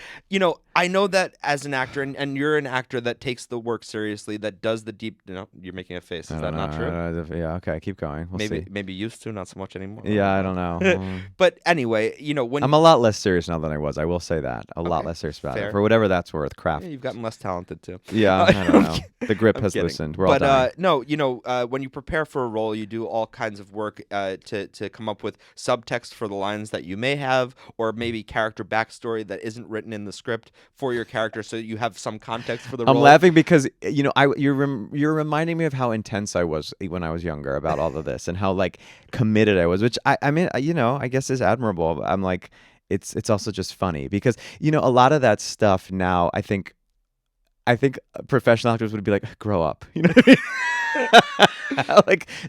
I know that as an actor, and you're an actor that takes the work seriously, that does the deep, you're making a face. Is that not true? Yeah, okay, keep going. We'll see. Maybe used to, not so much anymore. Yeah, I don't know. But anyway, when I'm a lot less serious now than I was. I will say that. A lot less serious about fair. it. For whatever that's worth, craft. Yeah, you've gotten less talented too. Yeah, I don't know. The grip has kidding. loosened. We're all But dying. no, when you prepare for a role, you do all kinds of work to come up with subtext for the lines that you may have, or maybe character backstory that isn't written in the script for your character, so you have some context for the role. I'm laughing because you're reminding me of how intense I was when I was younger about all of this and how committed I was, which I mean I guess is admirable. I'm like it's also just funny because a lot of that stuff now I think professional actors would be like, grow up, you know what I mean?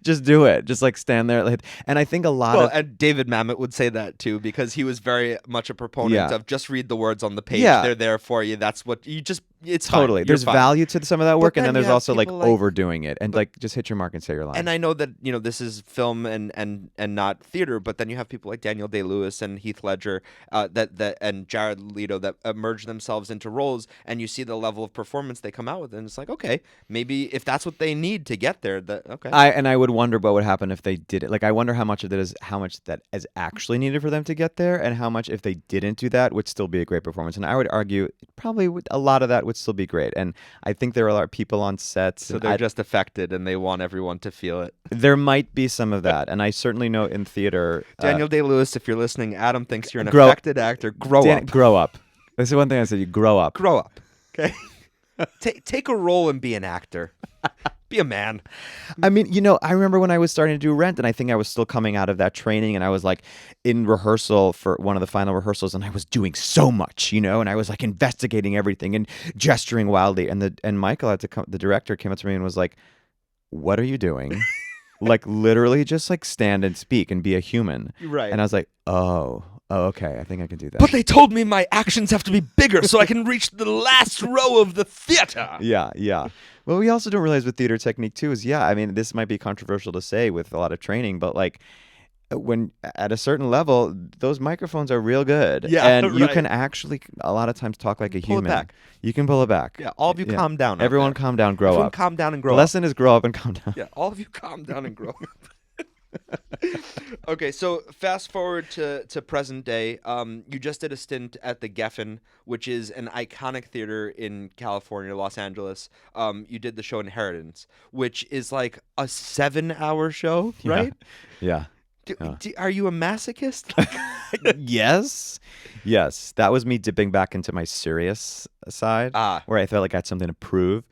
Just do it. Just stand there. And I think a lot of and David Mamet would say that too, because he was very much a proponent of just read the words on the page. Yeah. They're there for you. That's what you just. It's totally. fine. There's You're fine. value to some of that work, and then then there's you have also people overdoing it and just hit your mark and say your line. And I know that this is film and not theater, but then you have people like Daniel Day-Lewis and Heath Ledger that and Jared Leto that merge themselves into roles, and you see the level of performance they come out with, and it's like, okay, maybe if that's what they need to get there, okay. I would wonder what would happen if they did it. I wonder how much that is actually needed for them to get there, and how much if they didn't do that would still be a great performance. And I would argue probably a lot of that would still be great. And I think there are a lot of people on sets. So they're just affected, and they want everyone to feel it. There might be some of that, and I certainly know in theater. Daniel Day-Lewis, if you're listening, Adam thinks you're an grow- affected actor. Grow up. Grow up. That's the one thing I said. You grow up. Grow up. Okay. Take a role and be an actor. Be a man. I mean, I remember when I was starting to do Rent, and I think I was still coming out of that training, and I was in rehearsal for one of the final rehearsals, and I was doing so much, and I was investigating everything and gesturing wildly. And Michael had to come. The director came up to me and was like, "What are you doing?" Literally, just stand and speak and be a human. Right. And I was like, "Oh, okay. I think I can do that." But they told me my actions have to be bigger so I can reach the last row of the theater. Yeah. Well, we also don't realize with theater technique too is, I mean, this might be controversial to say with a lot of training, but when at a certain level, those microphones are real good, Yeah, and you right. can actually a lot of times talk like a Pull it human. back. You can pull it back. Yeah, all of you calm down. out Everyone there. calm down, grow Everyone up. calm down and The grow up. lesson is grow up and calm down. Yeah, all of you calm down and grow up. Okay, so fast forward to present day. You just did a stint at the Geffen, which is an iconic theater in California, Los Angeles. You did the show Inheritance, which is like a 7-hour show, right? Yeah. Are you a masochist? Yes. That was me dipping back into my serious side, where I felt like I had something to prove.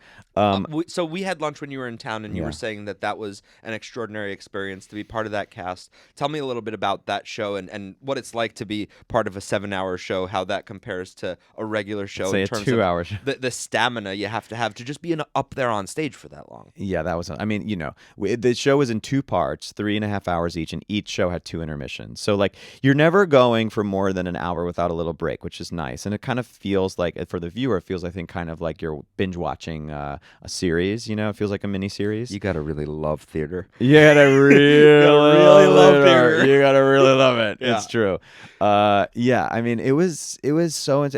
So we had lunch when you were in town, and you were saying that was an extraordinary experience to be part of that cast. Tell me a little bit about that show and what it's like to be part of a 7-hour show, how that compares to a regular show Say in a terms 2-hour show. of the stamina you have to just be up there on stage for that long. Yeah, that was. I mean, the show was in 2 parts, 3.5 hours each, and each show had 2 intermissions. So like, you're never going for more than an hour without a little break, which is nice. And it kind of feels like, for the viewer, it feels, I think, kind of like you're binge watching a series. It feels like a mini series. You gotta really love theater. You gotta really love theater. You gotta really love it. Yeah. It's true. I mean, it was so.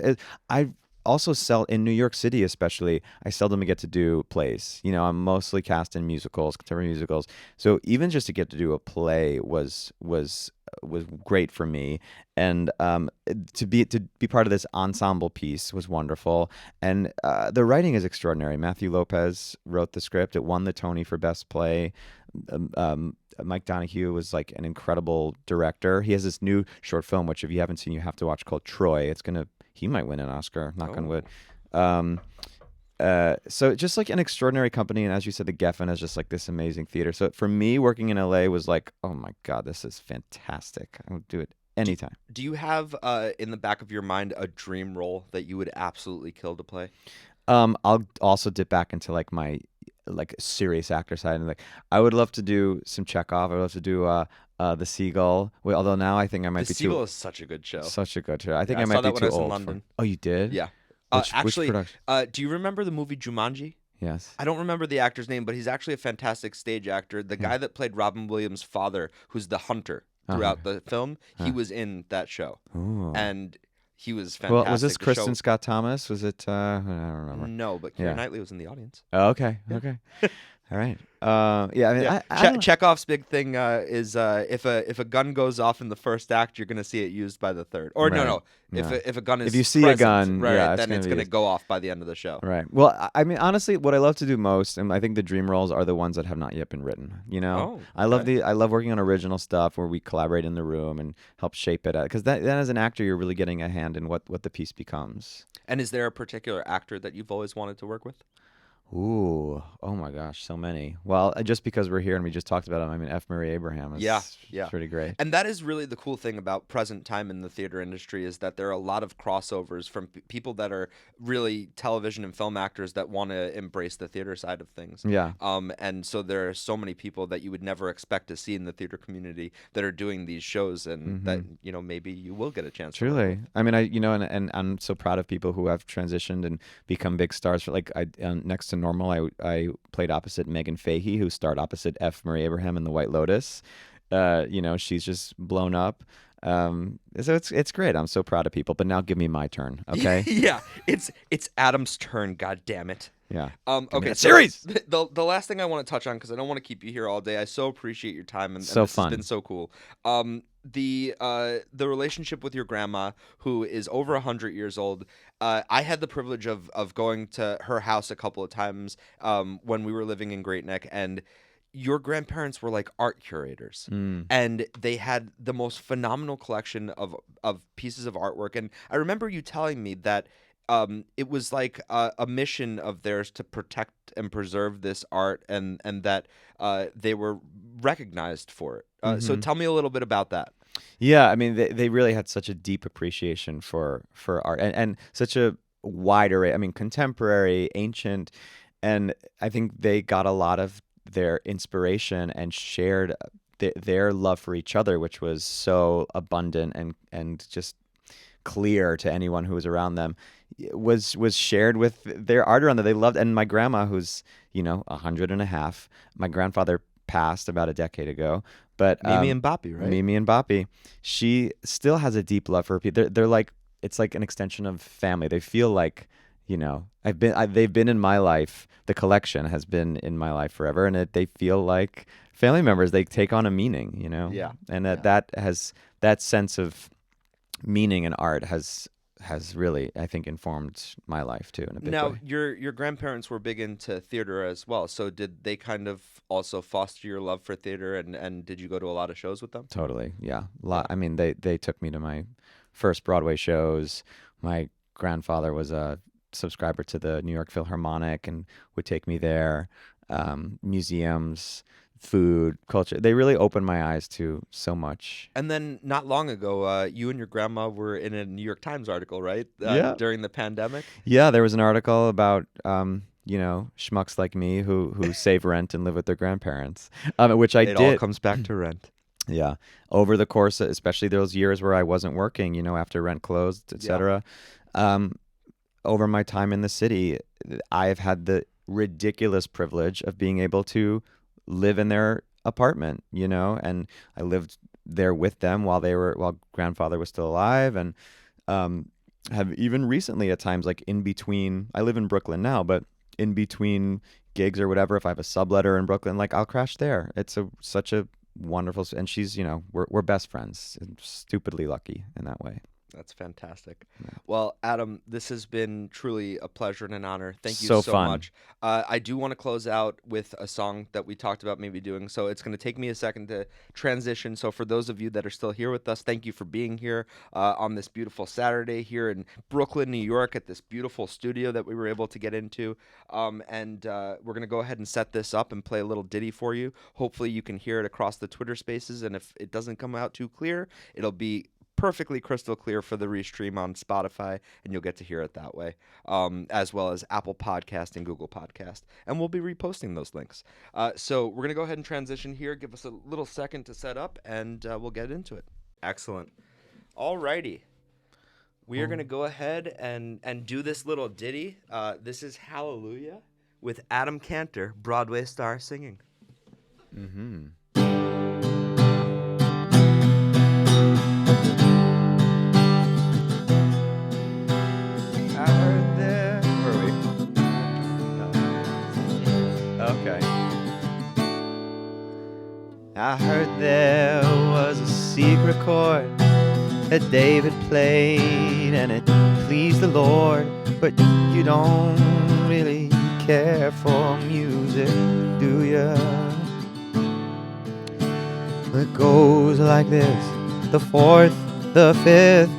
I also in New York City, especially. I seldom get to do plays. I'm mostly cast in musicals, contemporary musicals. So even just to get to do a play was great for me, and to be part of this ensemble piece was wonderful. And the writing is extraordinary. Matthew Lopez wrote the script. It won the Tony for Best Play. Mike Donahue was like an incredible director. He has this new short film, which if you haven't seen, you have to watch, called Troy. He might win an Oscar, knock on wood. So just like an extraordinary company, and as you said, the Geffen is just like this amazing theater. So for me, working in LA was like, oh my God, this is fantastic. I would do it anytime. Do you have in the back of your mind a dream role that you would absolutely kill to play? I'll also dip back into like my serious actor side, and like I would love to do some Chekhov. I would love to do the Seagull. Wait, although now I think I might The be Seagull too. is such a good show. Such a good show. I think Yeah, I I might saw be that when too I was in old. London. Oh, you did? Yeah. Which Actually, production? do you remember the movie Jumanji? Yes. I don't remember the actor's name, but he's actually a fantastic stage actor. The guy that played Robin Williams' father, who's the hunter throughout the film, he was in that show. Ooh. And he was fantastic. Well, was this The Kristen show- Scott Thomas? Was it? I don't remember. No, but Keira Knightley was in the audience. Oh, okay. Okay. All right. I mean, Yeah. I don't- Chekhov's big thing is if a gun goes off in the first act, you're gonna see it used by the third. Or Right. no. If a gun is If you see a present, gun, right, yeah, it's then gonna it's be gonna used. go off by the end of the show. Right. Well, I mean, honestly, what I love to do most, and I think the dream roles are the ones that have not yet been written. Oh, I love working on original stuff where we collaborate in the room and help shape it, because then as an actor, you're really getting a hand in what the piece becomes. And is there a particular actor that you've always wanted to work with? Ooh, oh my gosh, so many. Well, just because we're here and we just talked about him, I mean, F. Murray Abraham is pretty great. And that is really the cool thing about present time in the theater industry, is that there are a lot of crossovers from people that are really television and film actors that want to embrace the theater side of things. Yeah. And so there are so many people that you would never expect to see in the theater community that are doing these shows, and that maybe you will get a chance. Truly, I mean, and I'm so proud of people who have transitioned and become big stars. For next to Normal, I played opposite Megan Fahey, who starred opposite F. Murray Abraham in The White Lotus. She's just blown up. So it's great. I'm so proud of people. But now give me my turn, okay? Yeah, it's Adam's turn. God damn it. Yeah. Okay. Series. The last thing I want to touch on, because I don't want to keep you here all day. I so appreciate your time, and So this fun. has been so cool. The relationship with your grandma, who is over 100 years old. I had the privilege of going to her house a couple of times when we were living in Great Neck, and your grandparents were like art curators, and they had the most phenomenal collection of pieces of artwork. And I remember you telling me that it was like a mission of theirs to protect and preserve this art, and that they were recognized for it. So tell me a little bit about that. Yeah, I mean, they really had such a deep appreciation for art, and such a wide array. I mean, contemporary, ancient, and I think they got a lot of their inspiration and shared their love for each other, which was so abundant and just clear to anyone who was around them, was shared with their art around that they loved. And my grandma, who's 100 and a half, my grandfather passed about a decade ago. But Mimi and Boppy, right? Mimi and Boppy, she still has a deep love for people. They're like, it's like an extension of family. They feel like, they've been in my life. The collection has been in my life forever, and they feel like family members. They take on a meaning, Yeah. and that sense of meaning in art has really, I think, informed my life too in a big Now, way. your grandparents were big into theater as well. So did they kind of also foster your love for theater, and did you go to a lot of shows with them? Totally, yeah. I mean, they took me to my first Broadway shows. My grandfather was a subscriber to the New York Philharmonic and would take me there. Museums, food, culture. They really opened my eyes to so much. And then not long ago, you and your grandma were in a New York Times article, right? Yeah. During the pandemic. Yeah, there was an article about schmucks like me who save rent and live with their grandparents, which I It did. all comes back to rent. Yeah, over the course, especially those years where I wasn't working, after rent closed, etc. Over my time in the city, I've had the ridiculous privilege of being able to live in their apartment, and I lived there with them while grandfather was still alive, and have even recently at times, like in between, I live in Brooklyn now, but in between gigs or whatever, if I have a subletter in Brooklyn, like I'll crash there. It's such a wonderful, and she's, we're best friends. Stupidly lucky in that way. That's fantastic. Well, Adam, this has been truly a pleasure and an honor. Thank you So so fun. much. I do want to close out with a song that we talked about maybe doing. So it's going to take me a second to transition. So for those of you that are still here with us, thank you for being here on this beautiful Saturday here in Brooklyn, New York, at this beautiful studio that we were able to get into. And we're going to go ahead and set this up and play a little ditty for you. Hopefully you can hear it across the Twitter Spaces. And if it doesn't come out too clear, it'll be perfectly crystal clear for the restream on Spotify, and you'll get to hear it that way, as well as Apple Podcast and Google Podcast. And we'll be reposting those links. So we're going to go ahead and transition here. Give us a little second to set up, and we'll get into it. Excellent. All righty. We are going to go ahead and do this little ditty. This is Hallelujah with Adam Kantor, Broadway star, singing. Mm-hmm. I heard there was a secret chord that David played and it pleased the Lord, but you don't really care for music, do ya? It goes like this: the fourth, the fifth,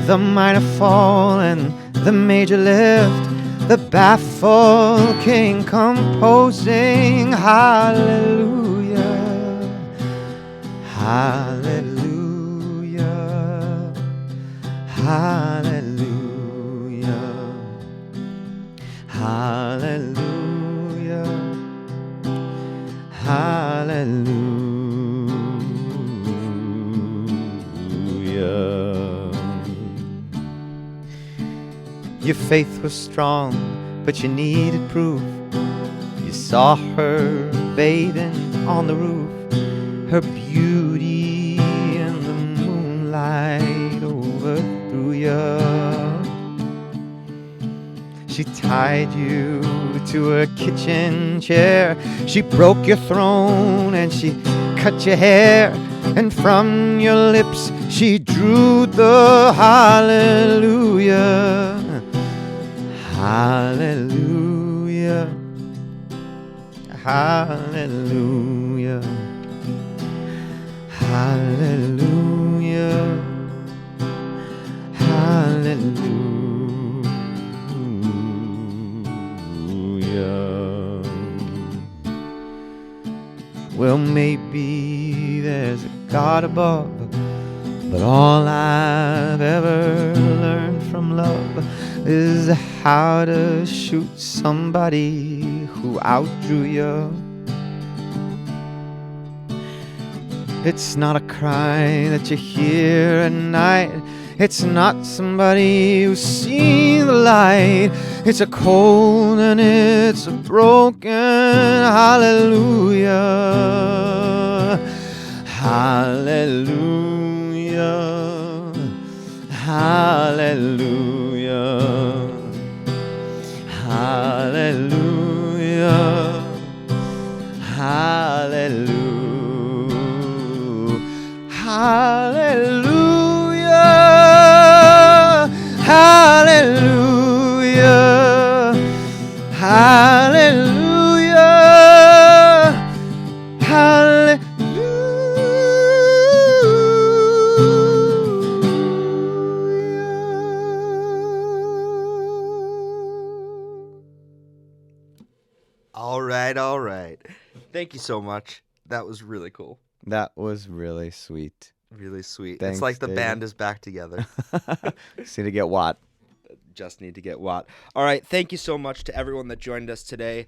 the minor fall and the major lift, the baffled king composing hallelujah. Hallelujah, hallelujah, hallelujah, hallelujah. Your faith was strong, but you needed proof. You saw her bathing on the roof, her beauty in the moonlight overthrew you. She tied you to a kitchen chair, she broke your throne and she cut your hair, and from your lips she drew the hallelujah. Hallelujah, hallelujah, hallelujah, hallelujah. Well, maybe there's a God above, but all I've ever learned from love is how to shoot somebody who outdrew you. It's not a cry that you hear at night, It's not somebody who's seen the light. It's a cold and it's a broken hallelujah. Hallelujah. Hallelujah. Hallelujah. Hallelujah. Hallelujah. Hallelujah. Hallelujah. All right. Thank you so much. That was really cool. That was really sweet. Really sweet. Thanks, it's like the David. band is back together. Just need to get Watt. Just need to get Watt. All right. Thank you so much to everyone that joined us today.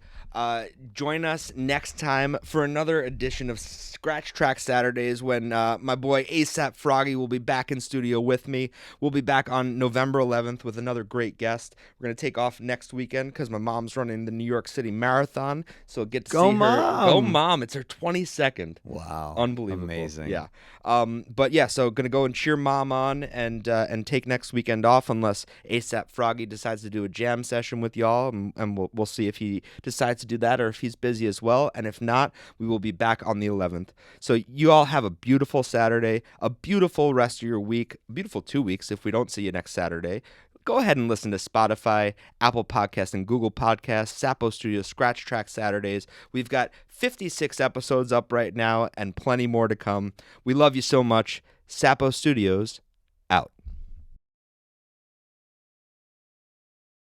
Join us next time for another edition of Scratch Track Saturdays when my boy ASAP Froggy will be back in studio with me. We'll be back on November 11th with another great guest. We're going to take off next weekend because my mom's running the New York City Marathon. So get to Go, see Mom. her. Go, Mom. It's her 22nd. Wow. Unbelievable. Amazing. Yeah. But yeah, so going to go and cheer Mom on and take next weekend off unless ASAP Froggy decides to do a jam session with y'all, and we'll see if he decides to do that or if he's busy as well. And if not, we will be back on the 11th. So you all have a beautiful Saturday, a beautiful rest of your week, a beautiful 2 weeks if we don't see you next Saturday. Go ahead and listen to Spotify, Apple Podcasts, and Google Podcasts, Sapo Studios Scratch Track Saturdays. We've got 56 episodes up right now and plenty more to come. We love you so much. Sapo Studios,